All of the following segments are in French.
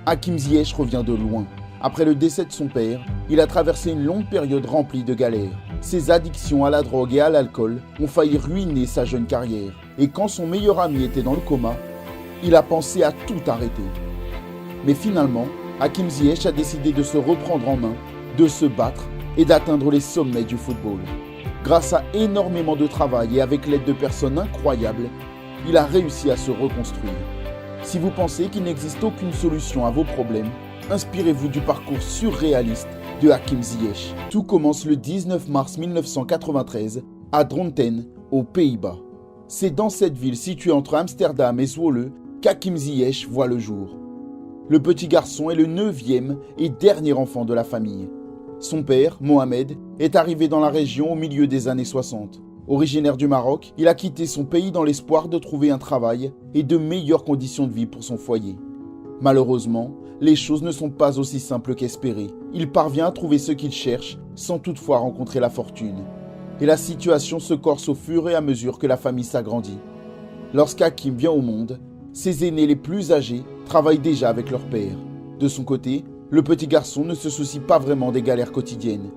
Hakim Ziyech revient de loin. Après le décès de son père, il a traversé une longue période remplie de galères. Ses addictions à la drogue et à l'alcool ont failli ruiner sa jeune carrière. Et quand son meilleur ami était dans le coma, il a pensé à tout arrêter. Mais finalement, Hakim Ziyech a décidé de se reprendre en main, de se battre et d'atteindre les sommets du football. Grâce à énormément de travail et avec l'aide de personnes incroyables, il a réussi à se reconstruire. Si vous pensez qu'il n'existe aucune solution à vos problèmes, inspirez-vous du parcours surréaliste de Hakim Ziyech. Tout commence le 19 mars 1993 à Dronten, aux Pays-Bas. C'est dans cette ville située entre Amsterdam et Zwolle qu'Hakim Ziyech voit le jour. Le petit garçon est le 9e et dernier enfant de la famille. Son père, Mohamed, est arrivé dans la région au milieu des années 60. Originaire du Maroc, il a quitté son pays dans l'espoir de trouver un travail et de meilleures conditions de vie pour son foyer. Malheureusement, les choses ne sont pas aussi simples qu'espéré. Il parvient à trouver ce qu'il cherche sans toutefois rencontrer la fortune. Et la situation se corse au fur et à mesure que la famille s'agrandit. Lorsqu'Hakim vient au monde, ses aînés les plus âgés travaillent déjà avec leur père. De son côté, le petit garçon ne se soucie pas vraiment des galères quotidiennes.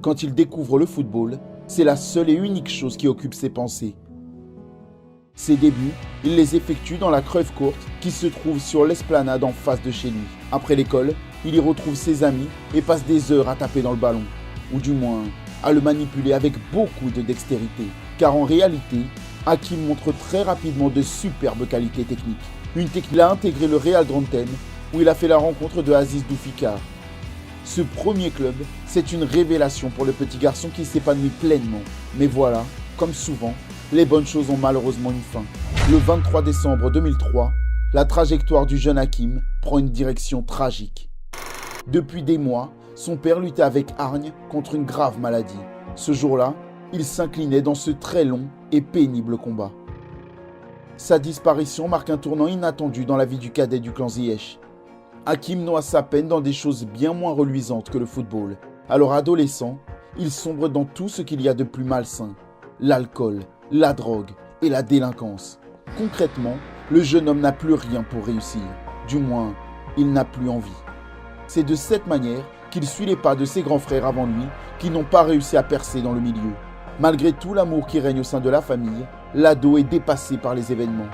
Quand il découvre le football, c'est la seule et unique chose qui occupe ses pensées. Ses débuts, il les effectue dans la Cruyff Court qui se trouve sur l'esplanade en face de chez lui. Après l'école, il y retrouve ses amis et passe des heures à taper dans le ballon, ou du moins à le manipuler avec beaucoup de dextérité. Car en réalité, Hakim montre très rapidement de superbes qualités techniques. Une technique qu'il a intégré le Real Dronten où il a fait la rencontre de Aziz Doufikar. Ce premier club, c'est une révélation pour le petit garçon qui s'épanouit pleinement. Mais voilà, comme souvent, les bonnes choses ont malheureusement une fin. Le 23 décembre 2003, la trajectoire du jeune Hakim prend une direction tragique. Depuis des mois, son père luttait avec hargne contre une grave maladie. Ce jour-là, il s'inclinait dans ce très long et pénible combat. Sa disparition marque un tournant inattendu dans la vie du cadet du clan Ziyech. Hakim noie sa peine dans des choses bien moins reluisantes que le football. Alors adolescent, il sombre dans tout ce qu'il y a de plus malsain. L'alcool, la drogue et la délinquance. Concrètement, le jeune homme n'a plus rien pour réussir. Du moins, il n'a plus envie. C'est de cette manière qu'il suit les pas de ses grands frères avant lui qui n'ont pas réussi à percer dans le milieu. Malgré tout l'amour qui règne au sein de la famille, l'ado est dépassé par les événements.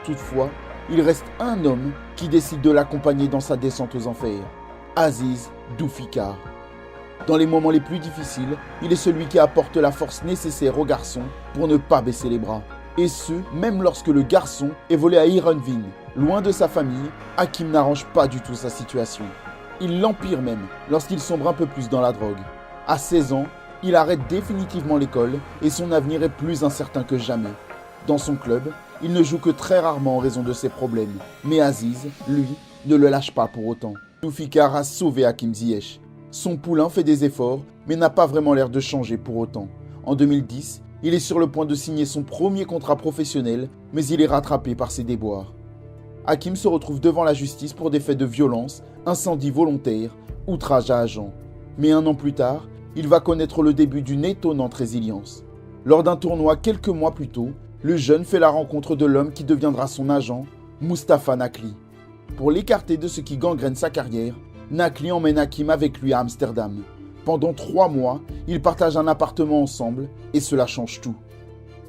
Toutefois, il reste un homme qui décide de l'accompagner dans sa descente aux enfers. Aziz Doufikar. Dans les moments les plus difficiles, il est celui qui apporte la force nécessaire au garçon pour ne pas baisser les bras. Et ce, même lorsque le garçon est volé à Heerenveen. Loin de sa famille, Hakim n'arrange pas du tout sa situation. Il l'empire même lorsqu'il sombre un peu plus dans la drogue. À 16 ans, il arrête définitivement l'école et son avenir est plus incertain que jamais. Dans son club, il ne joue que très rarement en raison de ses problèmes. Mais Aziz, lui, ne le lâche pas pour autant. Doufikar a sauvé Hakim Ziyech. Son poulain fait des efforts, mais n'a pas vraiment l'air de changer pour autant. En 2010, il est sur le point de signer son premier contrat professionnel, mais il est rattrapé par ses déboires. Hakim se retrouve devant la justice pour des faits de violence, incendie volontaire, outrage à agent. Mais un an plus tard, il va connaître le début d'une étonnante résilience. Lors d'un tournoi quelques mois plus tôt, le jeune fait la rencontre de l'homme qui deviendra son agent, Mustapha Nakli. Pour l'écarter de ce qui gangrène sa carrière, Nakli emmène Hakim avec lui à Amsterdam. Pendant 3 mois, ils partagent un appartement ensemble et cela change tout.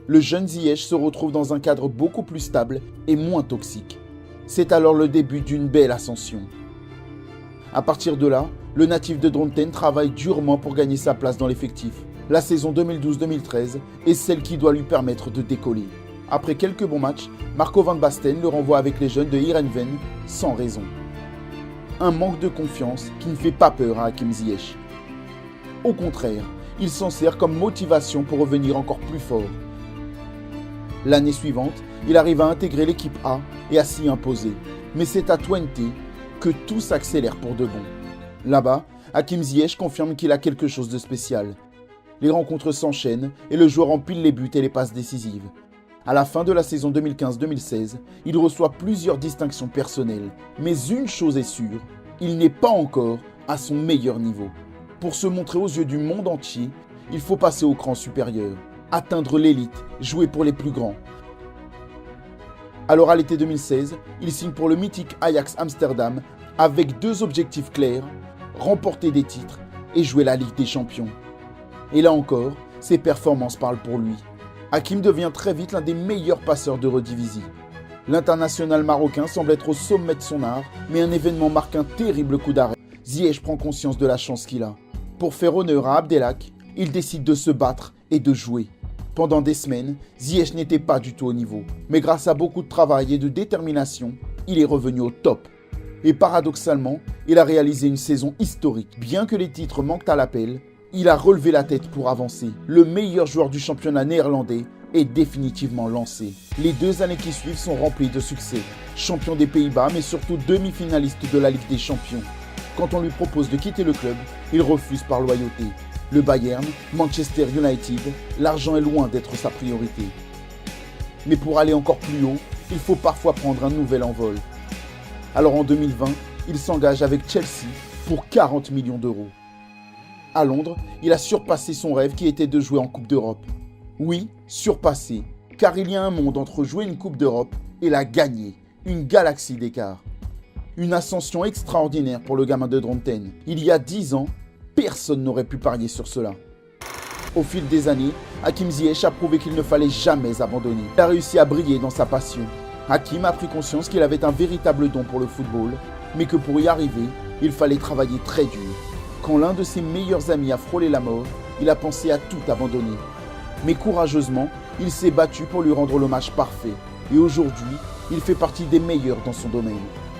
Le jeune Ziyech se retrouve dans un cadre beaucoup plus stable et moins toxique. C'est alors le début d'une belle ascension. À partir de là, le natif de Dronten travaille durement pour gagner sa place dans l'effectif. La saison 2012-2013 est celle qui doit lui permettre de décoller. Après quelques bons matchs, Marco van Basten le renvoie avec les jeunes de Heerenveen sans raison. Un manque de confiance qui ne fait pas peur à Hakim Ziyech. Au contraire, il s'en sert comme motivation pour revenir encore plus fort. L'année suivante, il arrive à intégrer l'équipe A et à s'y imposer. Mais c'est à Twente que tout s'accélère pour de bon. Là-bas, Hakim Ziyech confirme qu'il a quelque chose de spécial. Les rencontres s'enchaînent et le joueur empile les buts et les passes décisives. À la fin de la saison 2015-2016, il reçoit plusieurs distinctions personnelles. Mais une chose est sûre, il n'est pas encore à son meilleur niveau. Pour se montrer aux yeux du monde entier, il faut passer au cran supérieur, atteindre l'élite, jouer pour les plus grands. Alors à l'été 2016, il signe pour le mythique Ajax Amsterdam avec 2 objectifs clairs, remporter des titres et jouer la Ligue des Champions. Et là encore, ses performances parlent pour lui. Hakim devient très vite l'un des meilleurs passeurs d'Eredivisie. L'international marocain semble être au sommet de son art, mais un événement marque un terrible coup d'arrêt. Ziyech prend conscience de la chance qu'il a. Pour faire honneur à Abdelhak, il décide de se battre et de jouer. Pendant des semaines, Ziyech n'était pas du tout au niveau, mais grâce à beaucoup de travail et de détermination, il est revenu au top. Et paradoxalement, il a réalisé une saison historique. Bien que les titres manquent à l'appel, il a relevé la tête pour avancer. Le meilleur joueur du championnat néerlandais est définitivement lancé. Les 2 années qui suivent sont remplies de succès. Champion des Pays-Bas, mais surtout demi-finaliste de la Ligue des Champions. Quand on lui propose de quitter le club, il refuse par loyauté. Le Bayern, Manchester United, l'argent est loin d'être sa priorité. Mais pour aller encore plus haut, il faut parfois prendre un nouvel envol. Alors en 2020, il s'engage avec Chelsea pour 40 millions d'euros. À Londres, il a surpassé son rêve qui était de jouer en Coupe d'Europe. Oui, surpassé, car il y a un monde entre jouer une Coupe d'Europe et la gagner, une galaxie d'écart. Une ascension extraordinaire pour le gamin de Dronten. Il y a 10 ans, personne n'aurait pu parier sur cela. Au fil des années, Hakim Ziyech a prouvé qu'il ne fallait jamais abandonner. Il a réussi à briller dans sa passion. Hakim a pris conscience qu'il avait un véritable don pour le football, mais que pour y arriver, il fallait travailler très dur. Quand l'un de ses meilleurs amis a frôlé la mort, il a pensé à tout abandonner. Mais courageusement, il s'est battu pour lui rendre l'hommage parfait. Et aujourd'hui, il fait partie des meilleurs dans son domaine.